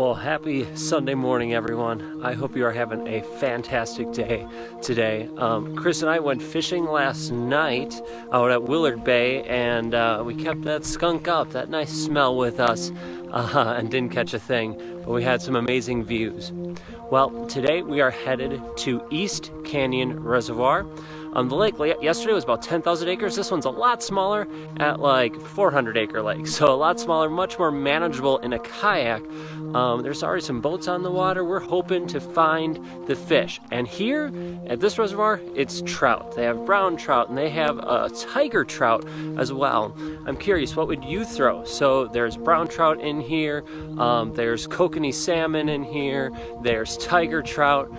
Well, happy Sunday morning, everyone. I hope you are having a fantastic day today. Chris and I went fishing last night out at Willard Bay, and we kept that skunk up, that nice smell with us, and didn't catch a thing, but we had some amazing views. Well, today we are headed to East Canyon Reservoir. The lake yesterday was about 10,000 acres. This one's a lot smaller at like 400 acre lake. So a lot smaller, much more manageable in a kayak. There's already some boats on the water. We're hoping to find the fish. And here at this reservoir, it's trout. They have brown trout and they have a tiger trout as well. I'm curious, what would you throw? So there's brown trout in here. There's kokanee salmon in here. There's tiger trout.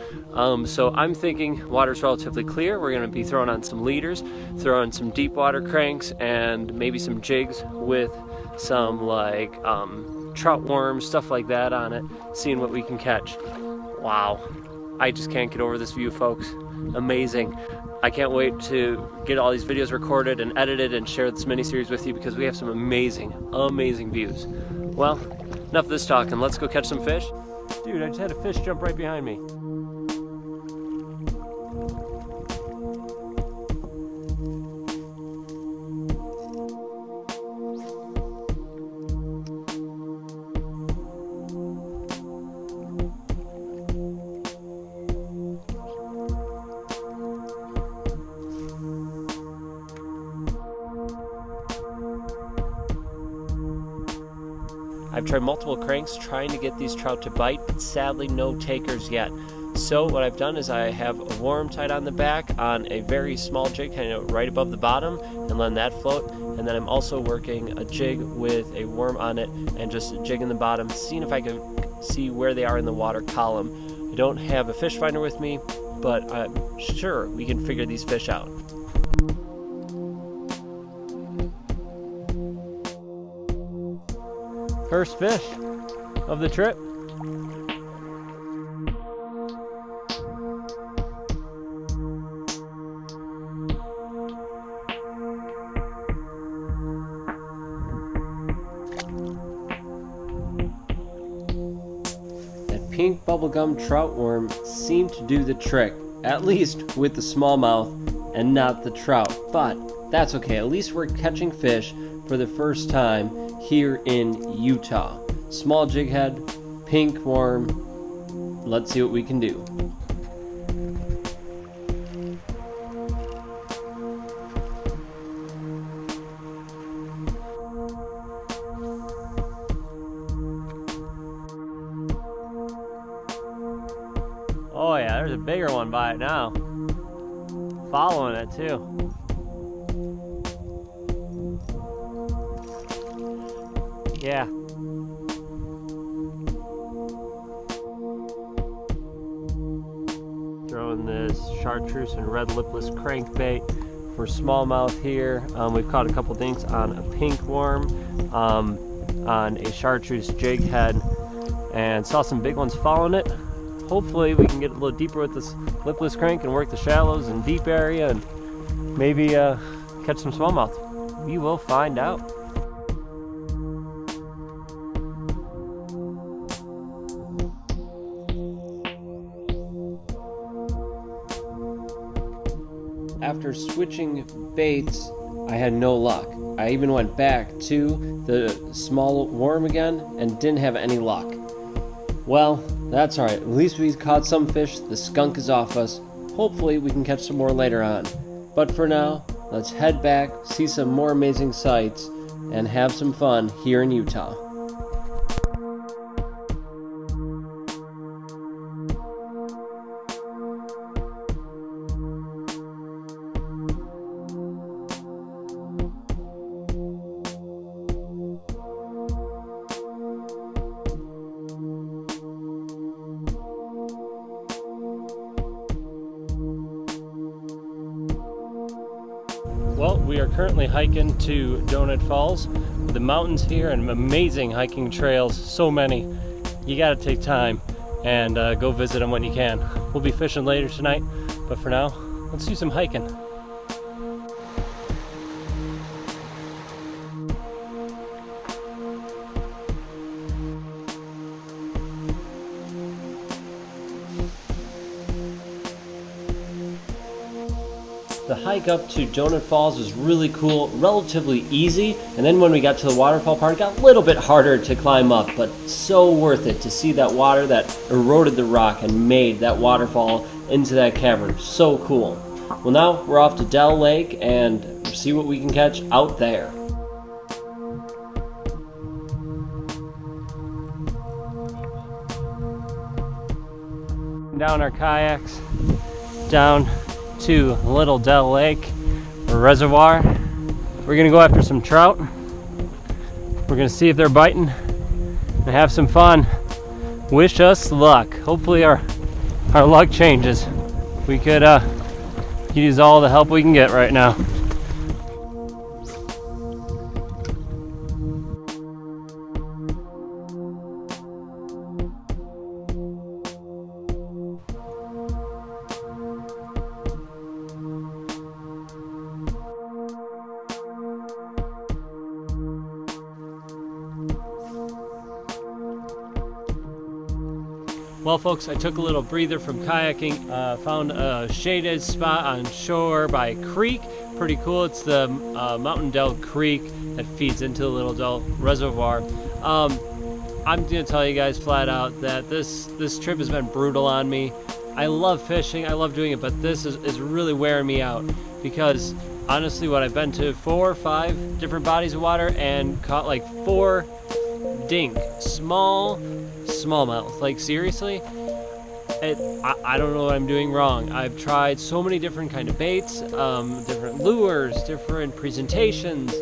So I'm thinking water's relatively clear. We're going to be throwing on some leaders, throwing some deep water cranks, and maybe some jigs with some like trout worms, stuff like that on it, seeing what we can catch. Wow, I just can't get over this view, folks. Amazing. I can't wait to get all these videos recorded and edited and share this mini-series with you because we have some amazing, amazing views. Well, enough of this talking. Let's go catch some fish. Dude, I just had a fish jump right behind me. I've tried multiple cranks trying to get these trout to bite, but sadly no takers yet. So what I've done is I have a worm tied on the back on a very small jig, kind of right above the bottom, and letting that float. And then I'm also working a jig with a worm on it and just jigging the bottom, seeing if I can see where they are in the water column. I don't have a fish finder with me, but I'm sure we can figure these fish out. First fish of the trip. That pink bubblegum trout worm seemed to do the trick, at least with the smallmouth and not the trout. But that's okay, at least we're catching fish for the first time here in Utah. Small jig head, pink worm. Let's see what we can do. Oh yeah, there's a bigger one by it now. Following it too. Yeah. Throwing this chartreuse and red lipless crankbait for smallmouth here. We've caught a couple things on a pink worm, on a chartreuse jig head, and saw some big ones following it. Hopefully we can get a little deeper with this lipless crank and work the shallows and deep area and maybe catch some smallmouth. We will find out. After switching baits, I had no luck. I even went back to the small worm again and didn't have any luck. Well, that's alright. At least we caught some fish. The skunk is off us. Hopefully we can catch some more later on. But for now, let's head back, see some more amazing sights, and have some fun here in Utah. Well, we are currently hiking to Donut Falls. The mountains here and amazing hiking trails, so many. You gotta take time and go visit them when you can. We'll be fishing later tonight, but for now, let's do some hiking. The hike up to Jonesin Falls was really cool, relatively easy, and then when we got to the waterfall part, it got a little bit harder to climb up, but so worth it to see that water that eroded the rock and made that waterfall into that cavern. So cool. Well, now we're off to Dell Lake and see what we can catch out there. Down our kayaks, down to Little Dell Lake, or Reservoir. We're gonna go after some trout. We're gonna see if they're biting and have some fun. Wish us luck. Hopefully our luck changes. We could use all the help we can get right now. Well folks, I took a little breather from kayaking, found a shaded spot on shore by a creek. Pretty cool. It's the Mountain Dell Creek that feeds into the Little Dell Reservoir. I'm gonna tell you guys flat out that this trip has been brutal on me. I love fishing, I love doing it, but this is really wearing me out because honestly what I've been to 4 or 5 different bodies of water and caught like 4 dink, smallmouth. Like seriously, I don't know what I'm doing wrong. I've tried so many different kind of baits, different lures, different presentations,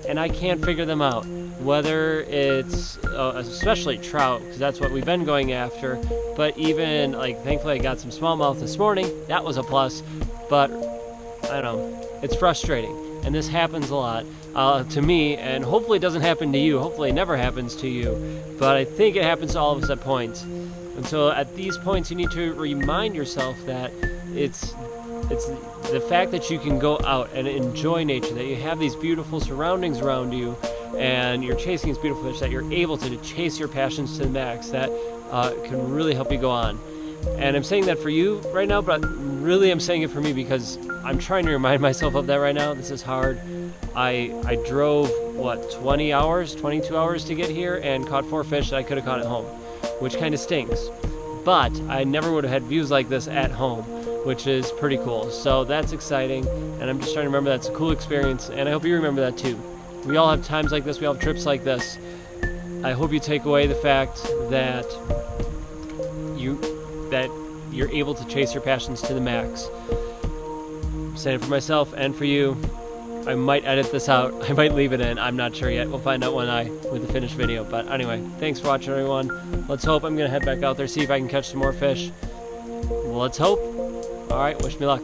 and I can't figure them out. Whether it's especially trout, because that's what we've been going after, but even like thankfully I got some smallmouth this morning. That was a plus, but I don't know, it's frustrating, and this happens a lot to me, and hopefully it doesn't happen to you. Hopefully it never happens to you, but I think it happens to all of us at points. And so at these points you need to remind yourself that it's the fact that you can go out and enjoy nature, that you have these beautiful surroundings around you and you're chasing these beautiful fish, that you're able to chase your passions to the max, that can really help you go on. And I'm saying that for you right now, but really I'm saying it for me because I'm trying to remind myself of that right now. This is hard. I drove, what, 22 hours to get here and caught 4 fish that I could have caught at home, which kind of stinks. But I never would have had views like this at home, which is pretty cool. So that's exciting, and I'm just trying to remember that's a cool experience, and I hope you remember that too. We all have times like this, we all have trips like this. I hope you take away the fact that you're able to chase your passions to the max. I'm saying it for myself and for you. I might edit this out. I might leave it in. I'm not sure yet. We'll find out with the finished video. But anyway, thanks for watching, everyone. Let's hope. I'm going to head back out there, see if I can catch some more fish. Let's hope. All right, wish me luck.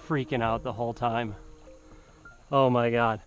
Freaking out the whole time. Oh my God.